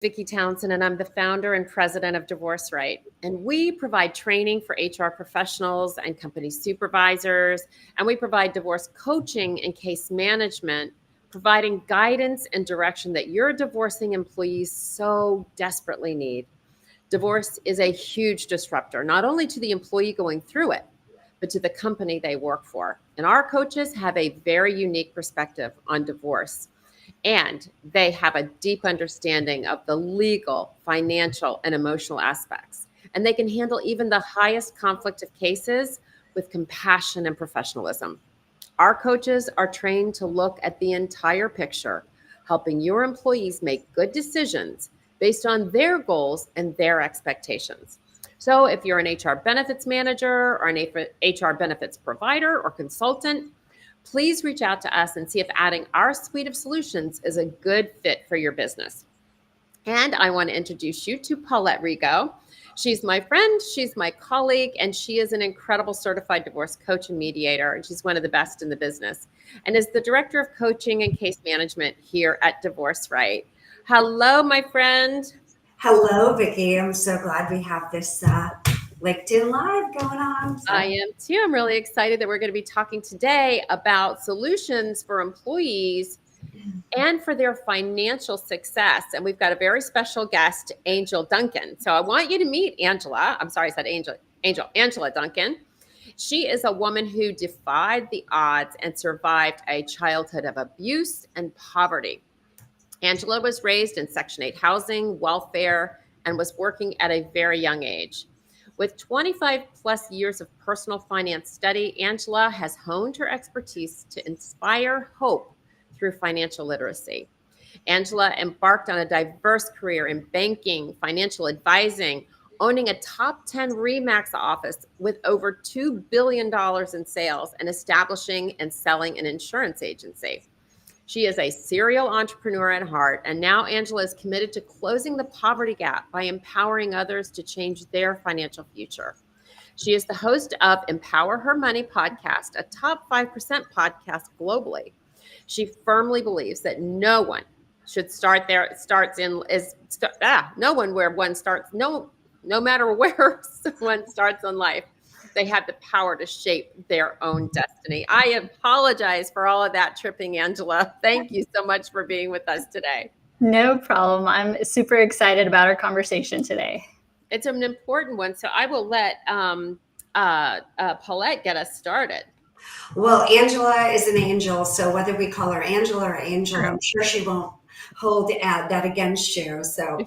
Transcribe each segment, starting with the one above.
Vicki Townsend, and I'm the founder and president of Divorce Right. And we provide training for HR professionals and company supervisors, and we provide divorce coaching and case management, providing guidance and direction that your divorcing employees so desperately need. Divorce is a huge disruptor, not only to the employee going through it, but to the company they work for. And our coaches have a very unique perspective on divorce. And they have a deep understanding of the legal, financial, and emotional aspects. And they can handle even the highest conflict of cases with compassion and professionalism. Our coaches are trained to look at the entire picture, helping your employees make good decisions based on their goals and their expectations. So, if you're an HR benefits manager or an HR benefits provider or consultant, please reach out to us and see if adding our suite of solutions is a good fit for your business. And I want to introduce you to Paulette Rigo. She's my friend, she's my colleague, and she is an incredible certified divorce coach and mediator, and she's one of the best in the business, and is the director of coaching and case management here at Divorce Right. Hello, my friend. Hello, Vicki. I'm so glad we have this LinkedIn Live going on. I am too. I'm really excited that we're going to be talking today about solutions for employees and for their financial success. And we've got a very special guest, Angel Duncan. So I want you to meet Angela. I'm sorry, I said Angela Duncan. She is a woman who defied the odds and survived a childhood of abuse and poverty. Angela was raised in Section 8 housing, welfare, and was working at a very young age. With 25 plus years of personal finance study, Angela has honed her expertise to inspire hope through financial literacy. Angela embarked on a diverse career in banking, financial advising, owning a top 10 RE/MAX office with over $2 billion in sales, and establishing and selling an insurance agency. She is a serial entrepreneur at heart, and now Angela is committed to closing the poverty gap by empowering others to change their financial future. She is the host of Empower Her Money podcast, a top 5% podcast globally. She firmly believes that no one should start there, no one where one starts, no matter where one starts in life. They have the power to shape their own destiny. I apologize for all of that tripping, Angela. Thank you so much for being with us today. No problem. I'm super excited about our conversation today. It's an important one. So I will let Paulette get us started. Well, Angela is an angel, so whether we call her Angela or Angel, I'm sure she won't hold that against you. So,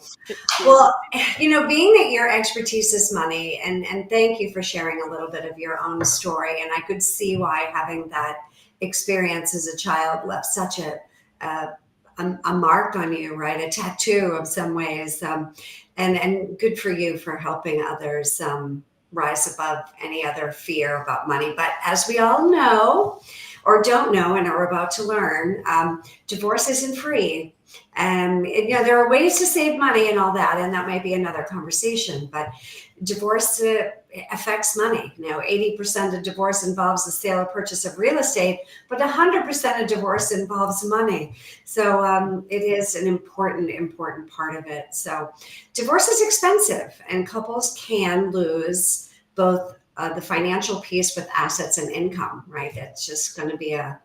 well, being that your expertise is money, and thank you for sharing a little bit of your own story. And I could see why having that experience as a child left such a mark on you, right? A tattoo of some ways. And good for you for helping others rise above any other fear about money. But as we all know, or don't know and are about to learn, divorce isn't free. And there are ways to save money and all that, and that might be another conversation. But divorce affects money. 80% of divorce involves the sale or purchase of real estate, but 100% of divorce involves money. So it is an important part of it. So divorce is expensive, and couples can lose both the financial piece with assets and income, right? That's just going to be a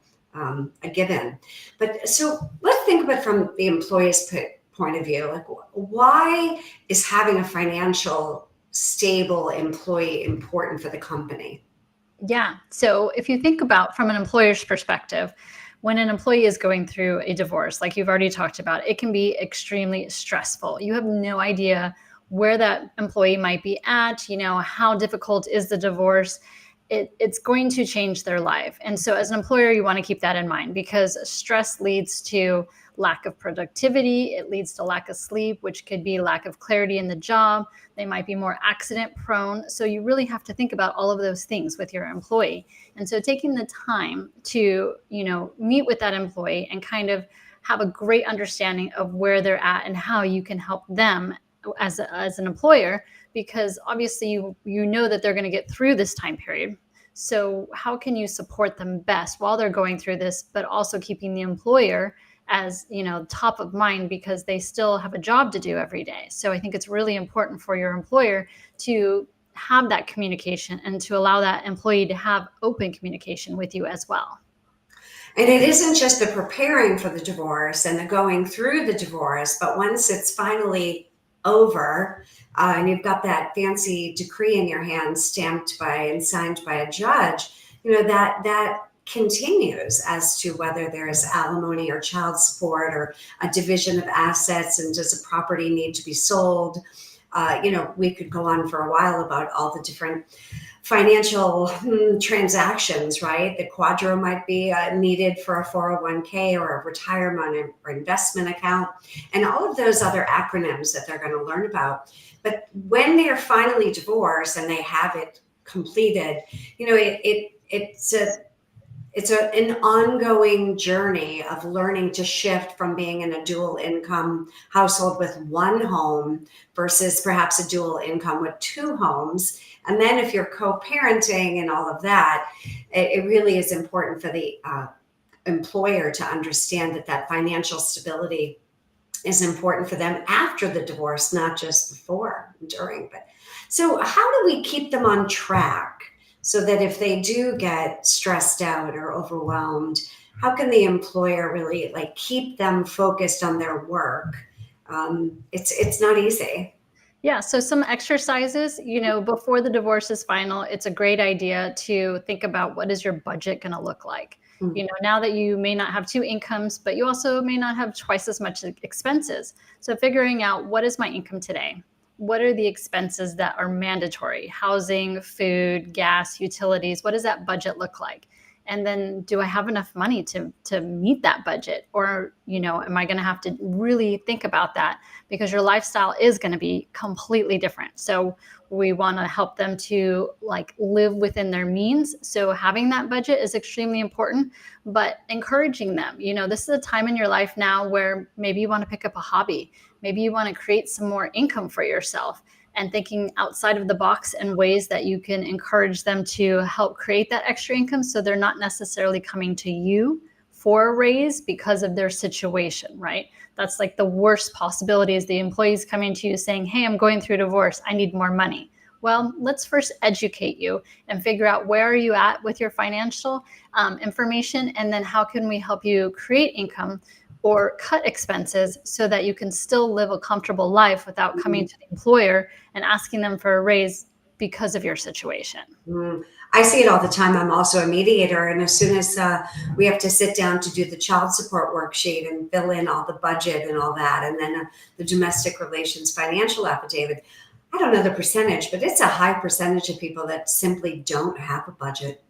given. But so let's think of it from the employee's point of view. Like, why is having a financial stable employee important for the company? Yeah. So if you think about from an employer's perspective, when an employee is going through a divorce, like you've already talked about, it can be extremely stressful. You have no idea where that employee might be at, how difficult is the divorce. It's going to change their life. And so as an employer, you want to keep that in mind, because stress leads to lack of productivity. It leads to lack of sleep, which could be lack of clarity in the job. They might be more accident prone. So you really have to think about all of those things with your employee. And so taking the time to, meet with that employee and kind of have a great understanding of where they're at and how you can help them as an employer, because obviously you know that they're going to get through this time period. So how can you support them best while they're going through this, but also keeping the employer as, top of mind because they still have a job to do every day. So I think it's really important for your employer to have that communication and to allow that employee to have open communication with you as well. And it isn't just the preparing for the divorce and the going through the divorce, but once it's finally over, and you've got that fancy decree in your hand stamped by and signed by a judge, that continues as to whether there's alimony or child support or a division of assets, and does a property need to be sold. We could go on for a while about all the different financial transactions, right? The quadro might be needed for a 401k or a retirement or investment account, and all of those other acronyms that they're going to learn about. But when they're finally divorced and they have it completed, it's an ongoing journey of learning to shift from being in a dual income household with one home versus perhaps a dual income with two homes. And then if you're co-parenting and all of that, it really is important for the employer to understand that financial stability is important for them after the divorce, not just before and during. But so how do we keep them on track so that if they do get stressed out or overwhelmed, how can the employer really keep them focused on their work? It's not easy. Yeah, so some exercises, before the divorce is final, it's a great idea to think about what is your budget going to look like. Now that you may not have two incomes, but you also may not have twice as much expenses. So figuring out, what is my income today? What are the expenses that are mandatory? Housing, food, gas, utilities. What does that budget look like? And then, do I have enough money to meet that budget? Or, am I going to have to really think about that? Because your lifestyle is going to be completely different. So we want to help them to live within their means. So having that budget is extremely important, but encouraging them, this is a time in your life now where maybe you want to pick up a hobby. Maybe you want to create some more income for yourself, and thinking outside of the box and ways that you can encourage them to help create that extra income, so they're not necessarily coming to you for a raise because of their situation, right? That's the worst possibility, is the employees coming to you saying, hey, I'm going through a divorce, I need more money. Well, let's first educate you and figure out where are you at with your financial information, and then how can we help you create income or cut expenses so that you can still live a comfortable life without coming to the employer and asking them for a raise because of your situation. I see it all the time. I'm also a mediator. And as soon as we have to sit down to do the child support worksheet and fill in all the budget and all that, and then the domestic relations financial affidavit, I don't know the percentage, but it's a high percentage of people that simply don't have a budget.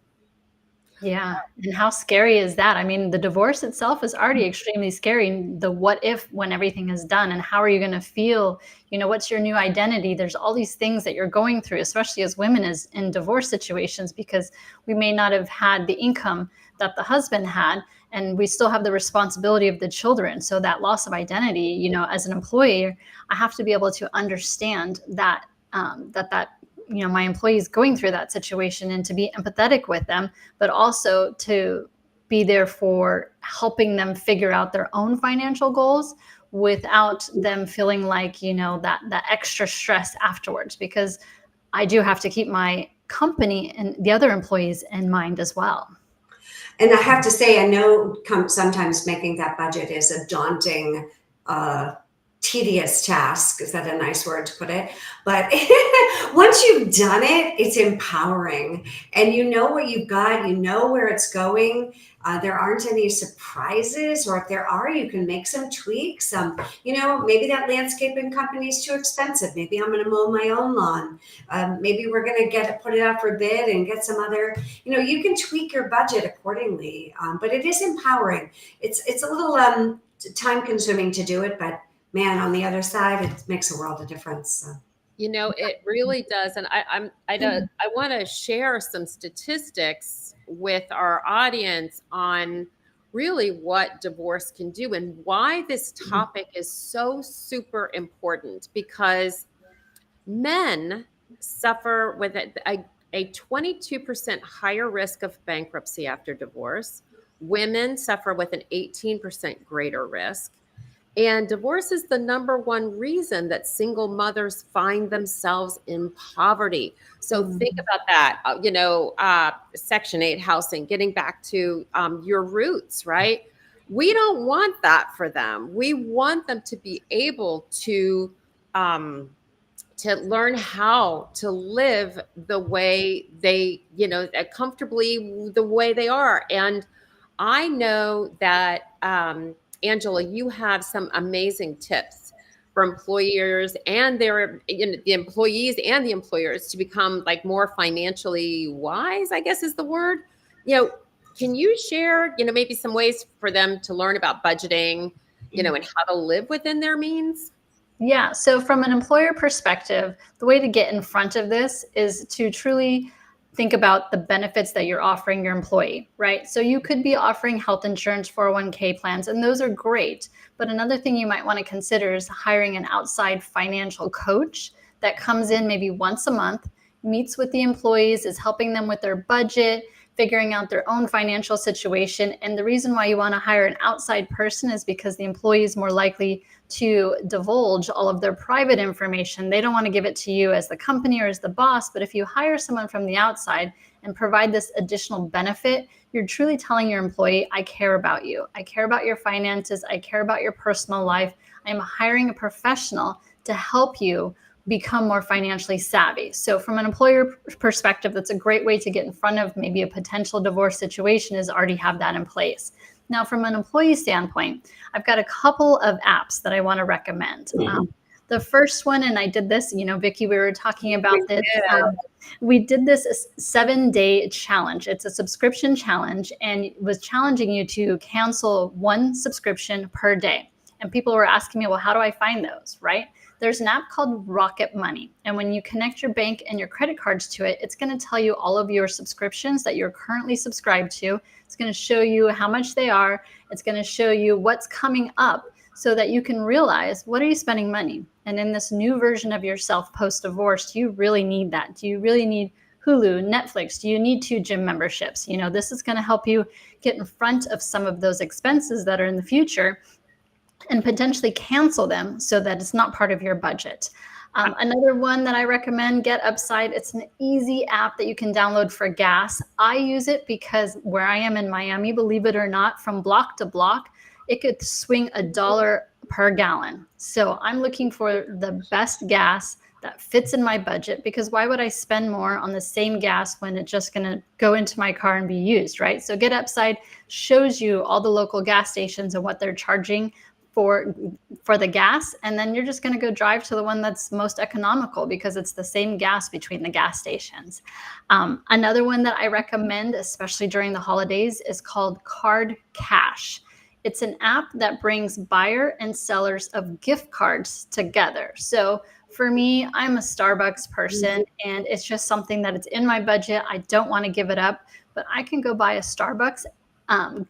Yeah. And how scary is that? I mean, the divorce itself is already extremely scary. The what if when everything is done, and how are you going to feel? What's your new identity? There's all these things that you're going through, especially as women is in divorce situations, because we may not have had the income that the husband had, and we still have the responsibility of the children. So that loss of identity, as an employer, I have to be able to understand that, my employees going through that situation, and to be empathetic with them, but also to be there for helping them figure out their own financial goals without them feeling that extra stress afterwards, because I do have to keep my company and the other employees in mind as well. And I have to say, I know sometimes making that budget is a daunting, tedious task. Is that a nice word to put it? But once you've done it, it's empowering, and you know what you've got, you know where it's going. There aren't any surprises, or if there are, you can make some tweaks. Maybe that landscaping company is too expensive. Maybe I'm going to mow my own lawn. Maybe we're going to put it out for bid and get some other, you can tweak your budget accordingly. But it is empowering. It's a little time consuming to do it, but man, on the other side, it makes a world of difference. So. It really does. And I want to share some statistics with our audience on really what divorce can do and why this topic is so super important, because men suffer with a 22% higher risk of bankruptcy after divorce. women suffer with an 18% greater risk. And divorce is the number one reason that single mothers find themselves in poverty. So think about that. Section 8 housing, getting back to your roots, right? We don't want that for them. We want them to be able um, to learn how to live the way they, comfortably the way they are. And I know that, Angela, you have some amazing tips for employers and the employees and the employers to become like more financially wise, I guess is the word. Can you share, maybe some ways for them to learn about budgeting, and how to live within their means? Yeah. So, from an employer perspective, the way to get in front of this is to truly think about the benefits that you're offering your employee, right? So, you could be offering health insurance, 401k plans, and those are great. But another thing you might want to consider is hiring an outside financial coach that comes in maybe once a month, meets with the employees, is helping them with their budget, figuring out their own financial situation. And the reason why you want to hire an outside person is because the employee is more likely to divulge all of their private information. They don't want to give it to you as the company or as the boss. But if you hire someone from the outside and provide this additional benefit, you're truly telling your employee, I care about you. I care about your finances. I care about your personal life. I'm hiring a professional to help you become more financially savvy. So from an employer perspective, that's a great way to get in front of maybe a potential divorce situation, is already have that in place. Now, from an employee standpoint, I've got a couple of apps that I want to recommend. The first one, and I did this, Vicki, we were talking about this. We did this 7-day challenge. It's a subscription challenge, and it was challenging you to cancel one subscription per day. And people were asking me, well, how do I find those, right? There's an app called Rocket Money. And when you connect your bank and your credit cards to it, it's going to tell you all of your subscriptions that you're currently subscribed to. It's going to show you how much they are. It's going to show you what's coming up so that you can realize, what are you spending money? And in this new version of yourself post-divorce, do you really need that? Do you really need Hulu, Netflix? Do you need 2 gym memberships? This is going to help you get in front of some of those expenses that are in the future and potentially cancel them so that it's not part of your budget. Another one that I recommend, Get Upside. It's an easy app that you can download for gas. I use it because where I am in Miami, believe it or not, from block to block, it could swing $1 per gallon. So I'm looking for the best gas that fits in my budget, because why would I spend more on the same gas when it's just going to go into my car and be used, right? So Get Upside shows you all the local gas stations and what they're charging for the gas, and then you're just going to go drive to the one that's most economical because it's the same gas between the gas stations. Another one that I recommend, especially during the holidays, is called Card Cash. It's an app that brings buyer and sellers of gift cards together. So for me, I'm a Starbucks person, and it's just something that it's in my budget. I don't want to give it up, but I can go buy a Starbucks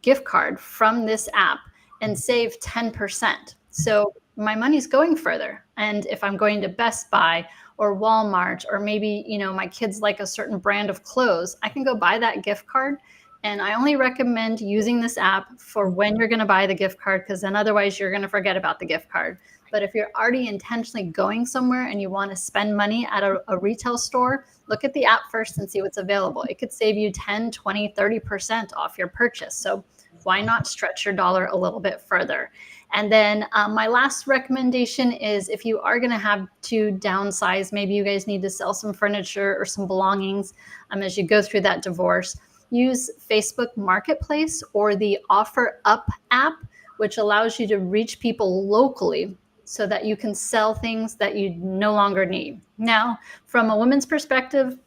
gift card from this app and save 10%. So my money's going further. And if I'm going to Best Buy or Walmart, or maybe, my kids like a certain brand of clothes, I can go buy that gift card. And I only recommend using this app for when you're going to buy the gift card, because then otherwise you're going to forget about the gift card. But if you're already intentionally going somewhere and you want to spend money at a retail store, look at the app first and see what's available. It could save you 10, 20, 30% off your purchase. So why not stretch your dollar a little bit further? And then my last recommendation is, if you are going to have to downsize, maybe you guys need to sell some furniture or some belongings as you go through that divorce, use Facebook Marketplace or the Offer Up app, which allows you to reach people locally so that you can sell things that you no longer need. Now, from a woman's perspective,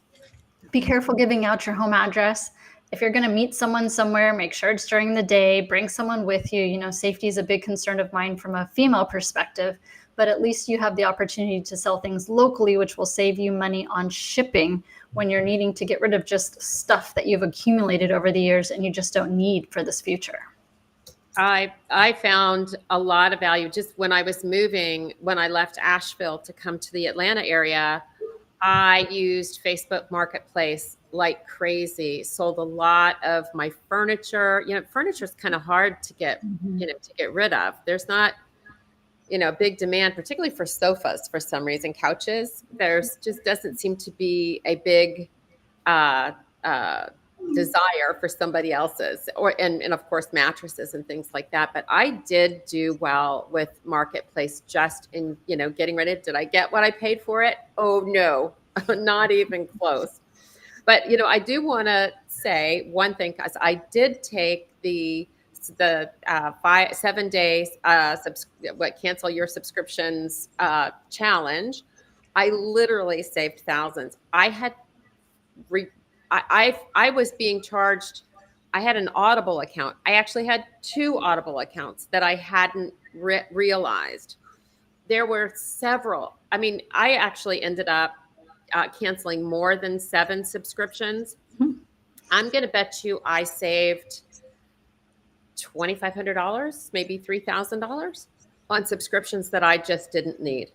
be careful giving out your home address. If you're going to meet someone somewhere, make sure it's during the day, bring someone with you. Safety is a big concern of mine from a female perspective, but at least you have the opportunity to sell things locally, which will save you money on shipping when you're needing to get rid of just stuff that you've accumulated over the years and you just don't need for this future. I found a lot of value just when I was moving, when I left Asheville to come to the Atlanta area. I used Facebook Marketplace like crazy, sold a lot of my furniture. Furniture is kind of hard to get, Mhm. to get rid of. There's not, big demand, particularly for sofas for some reason. Couches, there's just doesn't seem to be a big uh, uh, desire for somebody else's, and of course mattresses and things like that. But I did do well with Marketplace, just in getting rid of it. Did I get what I paid for it? Oh no, not even close. But I do want to say one thing, because I did take the 7 days cancel your subscriptions challenge. I literally saved thousands. I had re- I was being charged. I had an Audible account. I actually had two Audible accounts that I hadn't realized. There were several. I mean, I actually ended up canceling more than 7 subscriptions. Hmm. I'm going to bet you I saved $2,500, maybe $3,000 on subscriptions that I just didn't need.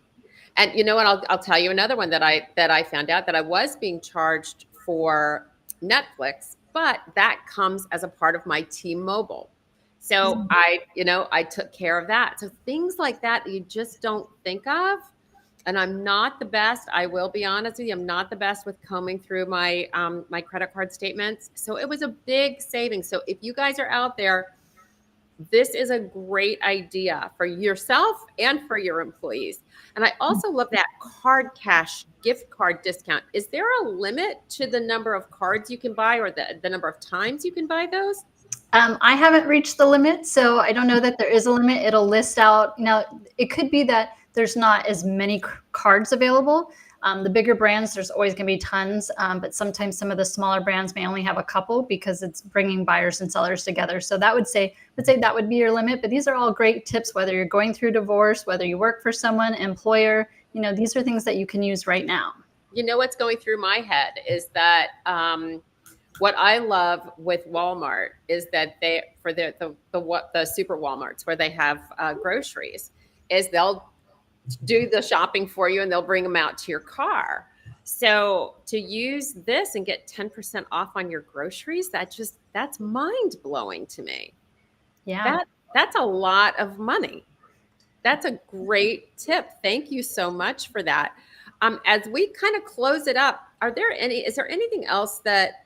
And you know what? I'll tell you another one that I found out, that I was being charged for Netflix, but that comes as a part of my T-Mobile. So I took care of that. So things like that you just don't think of. And I'm not the best. I will be honest with you. I'm not the best with combing through my credit card statements. So it was a big savings. So if you guys are out there, this is a great idea for yourself and for your employees. And I also love that card cash gift card discount. Is there a limit to the number of cards you can buy, or the number of times you can buy those? I haven't reached the limit, so I don't know that there is a limit. It'll list out, it could be that there's not as many cards available. The bigger brands, there's always going to be tons, but sometimes some of the smaller brands may only have a couple, because it's bringing buyers and sellers together. So that would say that would be your limit. But these are all great tips, whether you're going through divorce, whether you work for someone, employer, these are things that you can use right now. What's going through my head is that what I love with Walmart is that they, for the super Walmarts where they have groceries, is they'll do the shopping for you and they'll bring them out to your car. So to use this and get 10% off on your groceries, that's mind blowing to me. Yeah. That's a lot of money. That's a great tip. Thank you so much for that. As we kind of close it up, is there anything else that,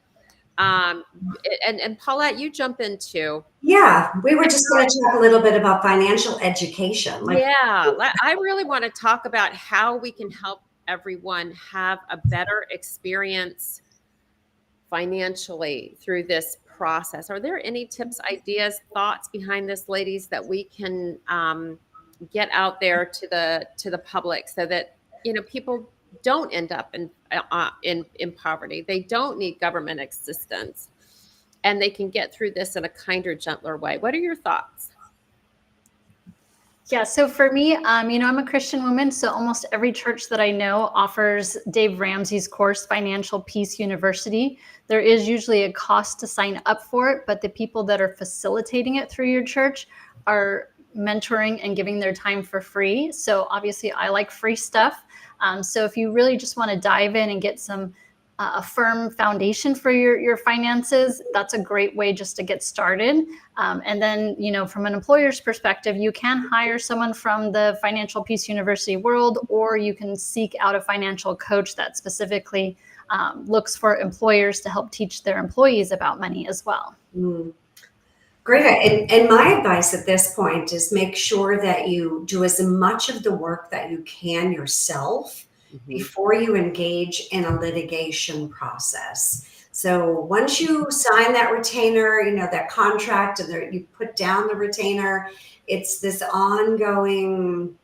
and Paulette, you jump into? Yeah, we were just going to talk a little bit about financial education. I really want to talk about how we can help everyone have a better experience financially through this process. Are there any tips, ideas, thoughts behind this, ladies, that we can get out there to the public, so that people don't end up in poverty? They don't need government assistance, and they can get through this in a kinder, gentler way. What are your thoughts? Yeah, so for me, I'm a Christian woman, so almost every church that I know offers Dave Ramsey's course, Financial Peace University. There is usually a cost to sign up for it, but the people that are facilitating it through your church are mentoring and giving their time for free. So obviously I like free stuff. So if you really just want to dive in and get a firm foundation for your finances, that's a great way just to get started. And then, from an employer's perspective, you can hire someone from the Financial Peace University world, or you can seek out a financial coach that specifically looks for employers to help teach their employees about money as well. Great. And my advice at this point is make sure that you do as much of the work that you can yourself before you engage in a litigation process. So once you sign that retainer, that contract, and you put down the retainer, it's this ongoing,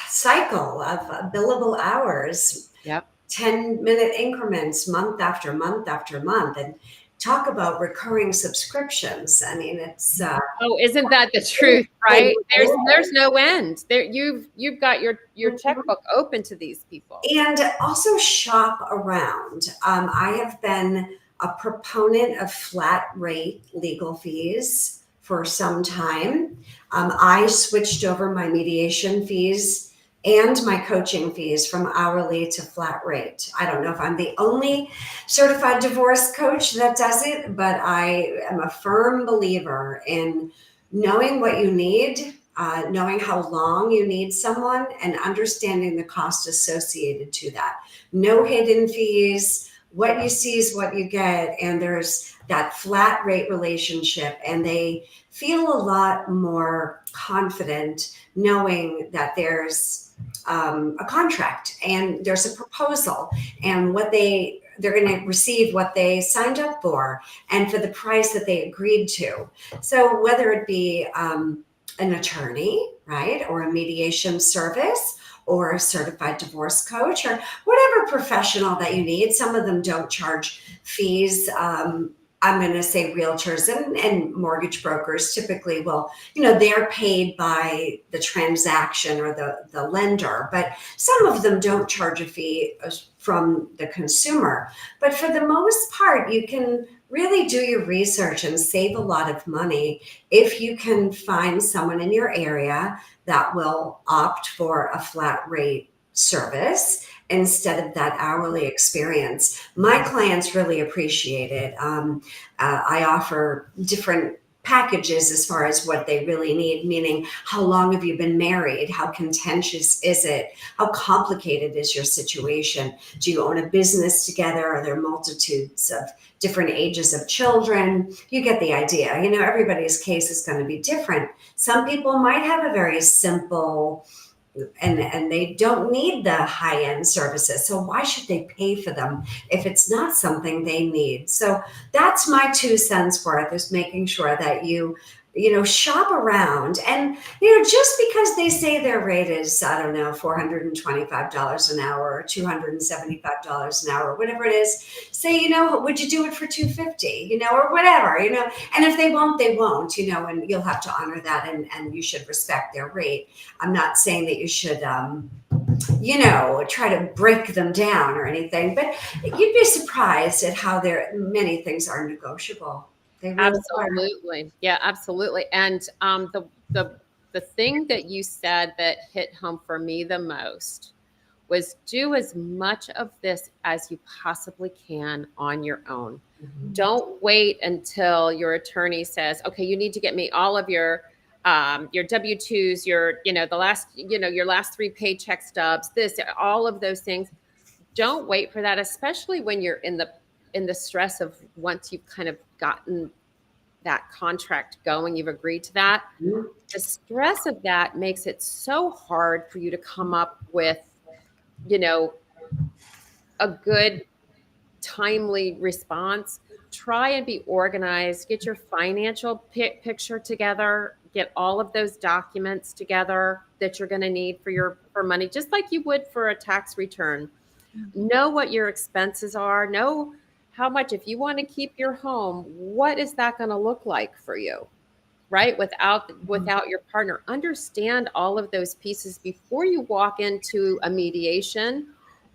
cycle of billable hours. Yep. 10-minute increments, month after month after month. And talk about recurring subscriptions. I mean, it's isn't that the truth, right? There's no end. There you've got your checkbook open to these people. And also shop around. I have been a proponent of flat rate legal fees for some time. I switched over my mediation fees and my coaching fees from hourly to flat rate. I don't know if I'm the only certified divorce coach that does it, but I am a firm believer in knowing what you need, knowing how long you need someone, and understanding the cost associated to that. No hidden fees. What you see is what you get, and there's that flat rate relationship, and they feel a lot more confident knowing that there's a contract and there's a proposal, and they're going to receive what they signed up for and for the price that they agreed to. So whether it be an attorney, right, or a mediation service, or a certified divorce coach, or whatever professional that you need. Some of them don't charge fees. I'm going to say realtors and mortgage brokers typically will, they're paid by the transaction or the lender, but some of them don't charge a fee from the consumer. But for the most part, you can really do your research and save a lot of money if you can find someone in your area that will opt for a flat rate service instead of that hourly experience. My clients really appreciate it. I offer different packages as far as what they really need, meaning how long have you been married? How contentious is it? How complicated is your situation? Do you own a business together? Are there multitudes of different ages of children? You get the idea. Everybody's case is going to be different. Some people might have a very simple and they don't need the high-end services. So why should they pay for them if it's not something they need? So that's my 2 cents worth, is making sure that you shop around. And, just because they say their rate is, I don't know, $425 an hour or $275 an hour, whatever it is, say, would you do it for $250, or whatever, and if they won't, they won't, and you'll have to honor that, and you should respect their rate. I'm not saying that you should, try to break them down or anything, but you'd be surprised at how many things are negotiable. They really Absolutely. are. Yeah, absolutely. And the thing that you said that hit home for me the most was do as much of this as you possibly can on your own. Mhm. Don't wait until your attorney says, okay, you need to get me all of your W-2s, your last 3 paycheck stubs, all of those things. Don't wait for that, especially when you're in the stress of once you've kind of gotten that contract going, you've agreed to that. Mhm. The stress of that makes it so hard for you to come up with, a good, timely response. Try and be organized, get your financial picture together, get all of those documents together that you're going to need for money, just like you would for a tax return. Know what your expenses are, know how much, if you want to keep your home, what is that going to look like for you, right? Without your partner. Understand all of those pieces before you walk into a mediation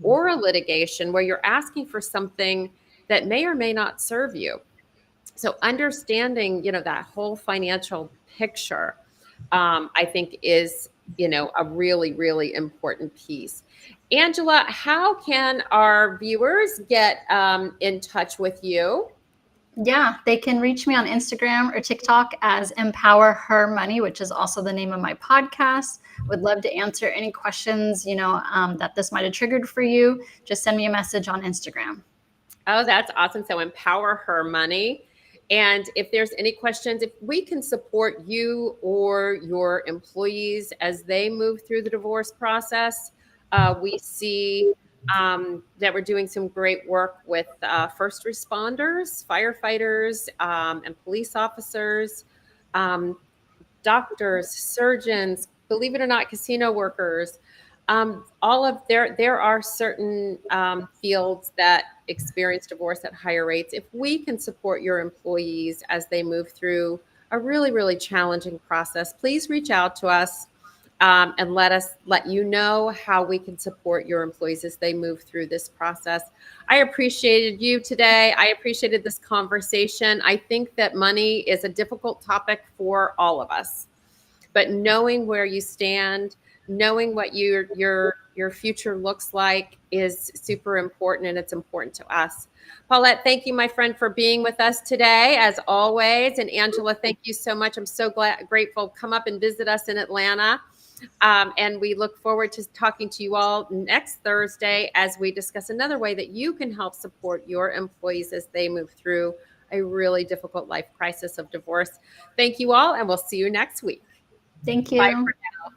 or a litigation where you're asking for something that may or may not serve you. So understanding, that whole financial picture, I think is, a really, really important piece. Angela, how can our viewers get in touch with you? Yeah, they can reach me on Instagram or TikTok as Empower Her Money, which is also the name of my podcast. Would love to answer any questions, that this might have triggered for you. Just send me a message on Instagram. Oh, that's awesome. So Empower Her Money. And if there's any questions, if we can support you or your employees as they move through the divorce process, we see that we're doing some great work with first responders, firefighters, and police officers, um, doctors, surgeons, believe it or not, casino workers. There are certain fields that experience divorce at higher rates. If we can support your employees as they move through a really, really challenging process, please reach out to us and let you know how we can support your employees as they move through this process. I appreciated you today. I appreciated this conversation. I think that money is a difficult topic for all of us, but knowing where you stand, knowing what your future looks like is super important, and it's important to us. Paulette, thank you, my friend, for being with us today, as always. And Angela, thank you so much. I'm so grateful. Come up and visit us in Atlanta. And we look forward to talking to you all next Thursday as we discuss another way that you can help support your employees as they move through a really difficult life crisis of divorce. Thank you all, and we'll see you next week. Thank you. Bye for now.